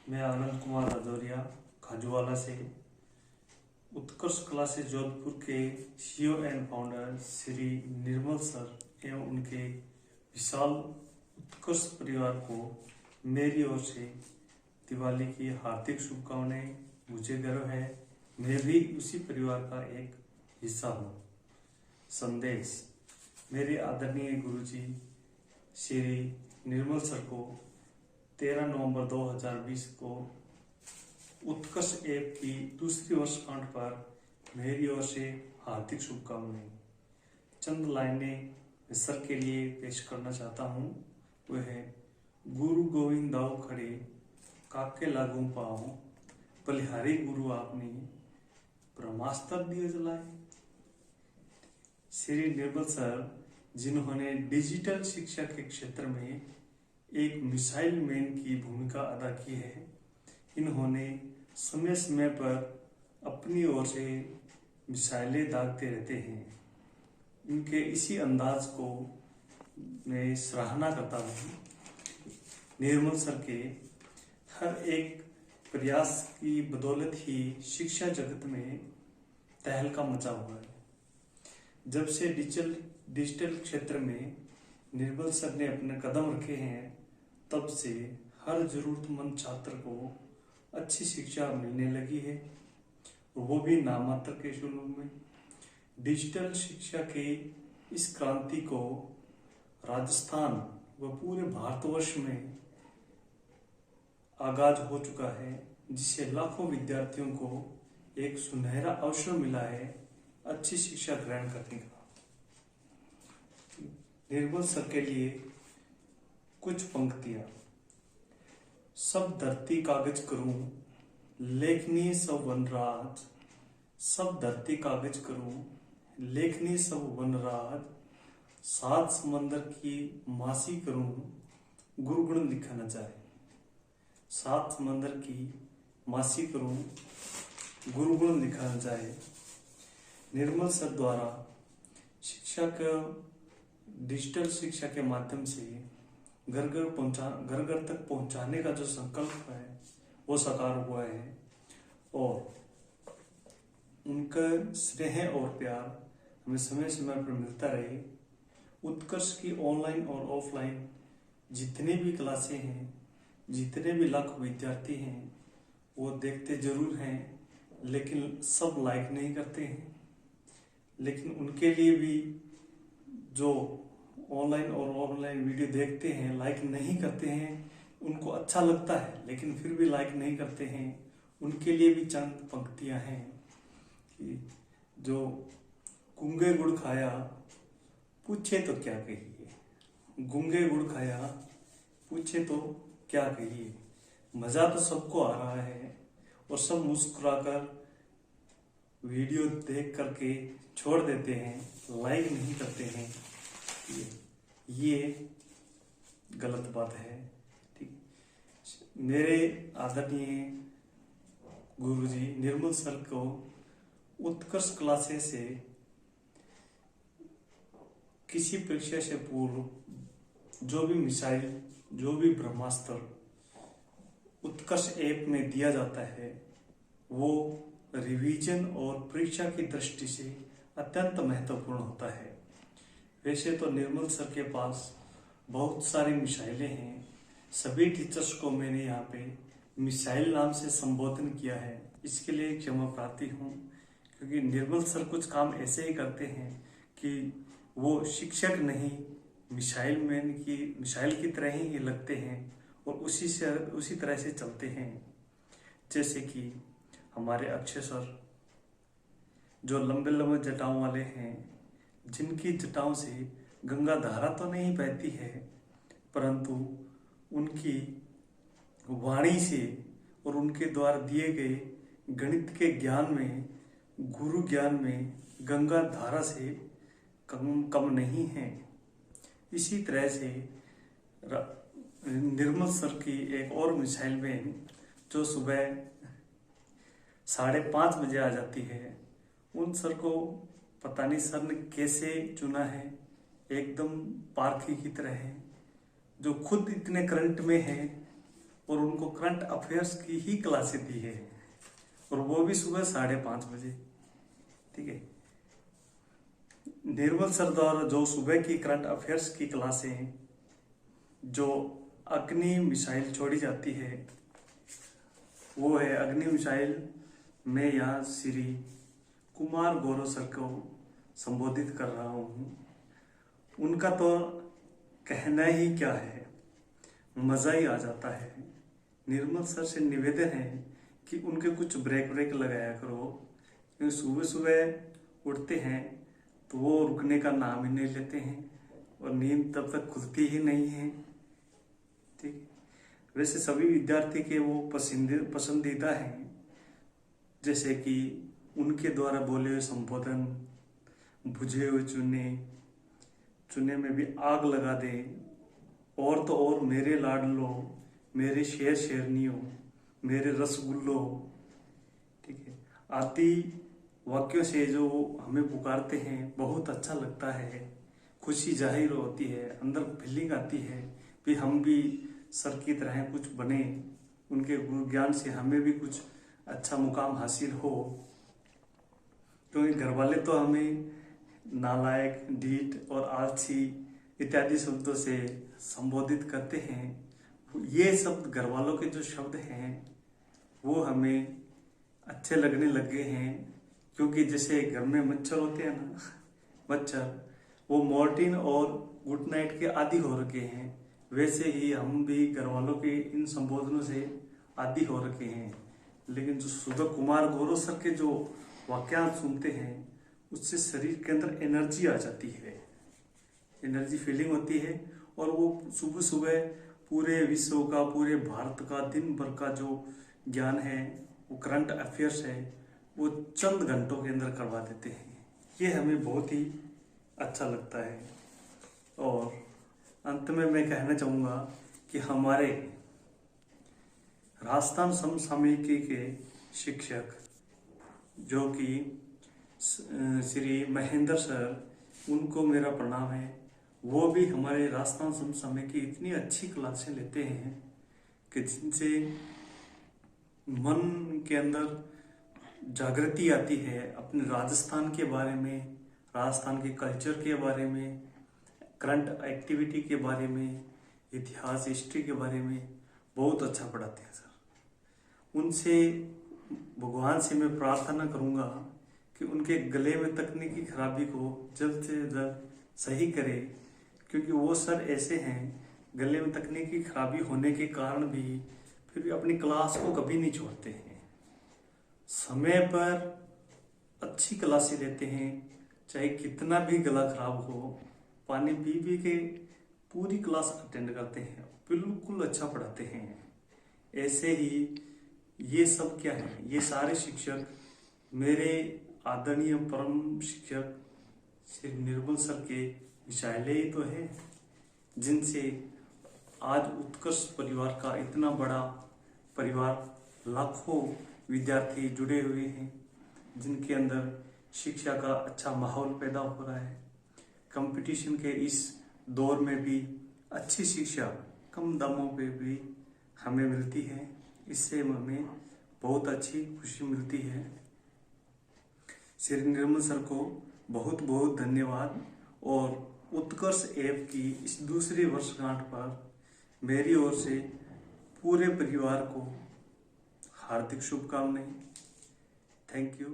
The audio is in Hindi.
मैं आनंद कुमार राजौरिया खाजूवाला से उत्कर्ष क्लासेस जोधपुर के CEO and founder Shri Nirmal sir एवं उनके विशाल उत्कर्ष परिवार को मेरी ओर से दिवाली की हार्दिक शुभकामनाएं। मुझे गर्व है मैं भी उसी परिवार का एक हिस्सा हूँ। संदेश। मेरे आदरणीय गुरुजी श्री निर्मल सर को 13 नवंबर 2020 को उत्कर्ष ऐप की दूसरी वर्षगांठ पर मेरी ओर से हार्दिक शुभकामनाएं। चंद लाइनें मैं सर के लिए पेश करना चाहता हूँ। वह है, गुरु गोविंद दाऊ खड़े काके लागू पाओ, बलिहारी गुरु आपने ब्रह्मास्त्र दिए जलाए। श्री निर्मल सर जिन्होंने डिजिटल शिक्षा के क्षेत्र में एक मिसाइल मैन की भूमिका अदा की है, इन्होंने समय समय पर अपनी ओर से मिसाइलें दागते रहते हैं। इनके इसी अंदाज को मैं सराहना करता हूँ। निर्मल सर के हर एक प्रयास की बदौलत ही शिक्षा जगत में तहलका मचा हुआ है। जब से डिजिटल क्षेत्र में निर्मल सर ने अपने कदम रखे हैं, तब से हर जरूरतमंद छात्र को अच्छी शिक्षा मिलने लगी है, वो भी नामात्र के शुल्क में। डिजिटल शिक्षा के इस क्रांति को राजस्थान व पूरे भारतवर्ष में आगाज हो चुका है, जिससे लाखों विद्यार्थियों को एक सुनहरा अवसर मिला है अच्छी शिक्षा ग्रहण करने का। निर्मल सर के लिए कुछ पंक्तियां। सब धरती कागज करूं, लेखनी सब वनराज। सब धरती कागज करूं, लेखनी सब वनराज। सात समंदर की मासी करूं, गुरुगुण लिखा न जाए। सात समंदर की मासी करूं, गुरुगुण लिखा न जाए। निर्मल सर द्वारा शिक्षा का डिजिटल शिक्षा के माध्यम से घर घर तक पहुंचाने का जो संकल्प है वो साकार हुआ है, और उनका स्नेह और प्यार हमें समय समय पर मिलता रहे। उत्कर्ष की ऑनलाइन और ऑफलाइन जितने भी क्लासें हैं, जितने भी लाख विद्यार्थी हैं, वो देखते जरूर हैं, लेकिन सब लाइक नहीं करते हैं। लेकिन उनके लिए भी जो ऑनलाइन और ऑफलाइन वीडियो देखते हैं, लाइक नहीं करते हैं, उनको अच्छा लगता है लेकिन फिर भी लाइक नहीं करते हैं, उनके लिए भी चंद पंक्तियां हैं कि जो गूंगे गुड़ खाया पूछे तो क्या कहिए। गूंगे गुड़ खाया पूछे तो क्या कहिए। मजा तो सबको आ रहा है और सब मुस्कुराकर वीडियो देख करके छोड़ देते हैं, लाइक नहीं करते हैं। ये गलत बात है। ठीक, मेरे आदरणीय गुरुजी निर्मल सर को उत्कर्ष क्लासेस से किसी परीक्षा से पूर्व जो भी मिसाइल, जो भी ब्रह्मास्त्र उत्कर्ष ऐप में दिया जाता है, वो रिवीजन और परीक्षा की दृष्टि से अत्यंत महत्वपूर्ण होता है। वैसे तो निर्मल सर के पास बहुत सारी मिसाइलें हैं। सभी टीचर्स को मैंने यहाँ पे मिसाइल नाम से संबोधन किया है, इसके लिए क्षमा प्रार्थी हूँ, क्योंकि निर्मल सर कुछ काम ऐसे ही करते हैं कि वो शिक्षक नहीं, मिसाइल की तरह ही लगते हैं और उसी तरह से चलते हैं। जैसे कि हमारे अक्षय सर जो लंबे लंबे जटाओं वाले हैं, जिनकी जटाओं से गंगा धारा तो नहीं बहती है, परंतु उनकी वाणी से और उनके द्वारा दिए गए गणित के ज्ञान में, गुरु ज्ञान में गंगा धारा से कम नहीं है। इसी तरह से निर्मल सर की एक और मिसाइल मैन जो सुबह 5:30 बजे आ जाती है, उन सर को पता नहीं सर ने कैसे चुना है। एकदम पारखी की तरह है, जो खुद इतने करंट में है और उनको करंट अफेयर्स की ही क्लासें दी है, और वो भी सुबह 5:30 बजे। ठीक है, निर्मल सर द्वारा जो सुबह की करंट अफेयर्स की क्लासें, जो अग्नि मिसाइल छोड़ी जाती है, वो है अग्नि मिसाइल। मैं यहाँ श्री कुमार गौरव सर को संबोधित कर रहा हूँ। उनका तो कहना ही क्या है, मज़ा ही आ जाता है। निर्मल सर से निवेदन है कि उनके कुछ ब्रेक लगाया करो, क्योंकि सुबह सुबह उठते हैं तो वो रुकने का नाम ही नहीं लेते हैं, और नींद तब तक खुलती ही नहीं है। ठीक, वैसे सभी विद्यार्थी के वो पसंदीदा हैं, जैसे कि उनके द्वारा बोले हुए संबोधन, बुझे हुए चूने में भी आग लगा दे, और तो और मेरे लाडलो, मेरे शेरनियों, मेरे रसगुल्लो, ठीक है, आदि वाक्यों से जो हमें पुकारते हैं, बहुत अच्छा लगता है। खुशी जाहिर होती है, अंदर फीलिंग आती है कि हम भी सर की तरह कुछ बने, उनके गुरु ज्ञान से हमें भी कुछ अच्छा मुकाम हासिल हो। क्योंकि घर वाले तो हमें नालायक, ढीठ और आलसी इत्यादि शब्दों से संबोधित करते हैं। ये शब्द घर वालों के जो शब्द हैं वो हमें अच्छे लगने लग गए हैं, क्योंकि जैसे घर में मच्छर होते हैं ना, मच्छर, वो मॉर्टिन और गुड नाइट के आदी हो रखे हैं, वैसे ही हम भी घर वालों के इन संबोधनों से आदी हो रखे हैं। लेकिन जो सुबह कुमार गौरव सर के जो वाक्यांश सुनते हैं, उससे शरीर के अंदर एनर्जी आ जाती है, एनर्जी फीलिंग होती है, और वो सुबह सुबह पूरे विश्व का, पूरे भारत का, दिन भर का जो ज्ञान है, वो करंट अफेयर्स है, वो चंद घंटों के अंदर करवा देते हैं। ये हमें बहुत ही अच्छा लगता है। और अंत में मैं कहना चाहूँगा कि हमारे राजस्थान समसामयिकी के शिक्षक जो कि श्री महेंद्र सर, उनको मेरा प्रणाम है। वो भी हमारे राजस्थान समसामयिकी की इतनी अच्छी क्लासें लेते हैं कि जिनसे मन के अंदर जागृति आती है, अपने राजस्थान के बारे में, राजस्थान के कल्चर के बारे में, करंट एक्टिविटी के बारे में, इतिहास, हिस्ट्री के बारे में बहुत अच्छा पढ़ाते हैं सर। उनसे, भगवान से मैं प्रार्थना करूंगा कि उनके गले में तकनीकी खराबी को जल्द से जल्द सही करे, क्योंकि वो सर ऐसे हैं, गले में तकनीकी खराबी होने के कारण भी फिर भी अपनी क्लास को कभी नहीं छोड़ते हैं, समय पर अच्छी क्लासें लेते हैं, चाहे कितना भी गला खराब हो, पानी पी के पूरी क्लास अटेंड करते हैं, बिल्कुल अच्छा पढ़ाते हैं। ऐसे ही ये सब क्या है, ये सारे शिक्षक मेरे आदरणीय परम शिक्षक श्री निर्मल सर के विचारले ही तो है, जिनसे आज उत्कर्ष परिवार का इतना बड़ा परिवार, लाखों विद्यार्थी जुड़े हुए हैं, जिनके अंदर शिक्षा का अच्छा माहौल पैदा हो रहा है। कंपटीशन के इस दौर में भी अच्छी शिक्षा कम दामों पे भी हमें मिलती है, इससे हमें बहुत अच्छी खुशी मिलती है। श्री निर्मल सर को बहुत बहुत धन्यवाद, और उत्कर्ष ऐप की इस दूसरी वर्षगांठ पर मेरी ओर से पूरे परिवार को हार्दिक शुभकामनाएं। Thank you.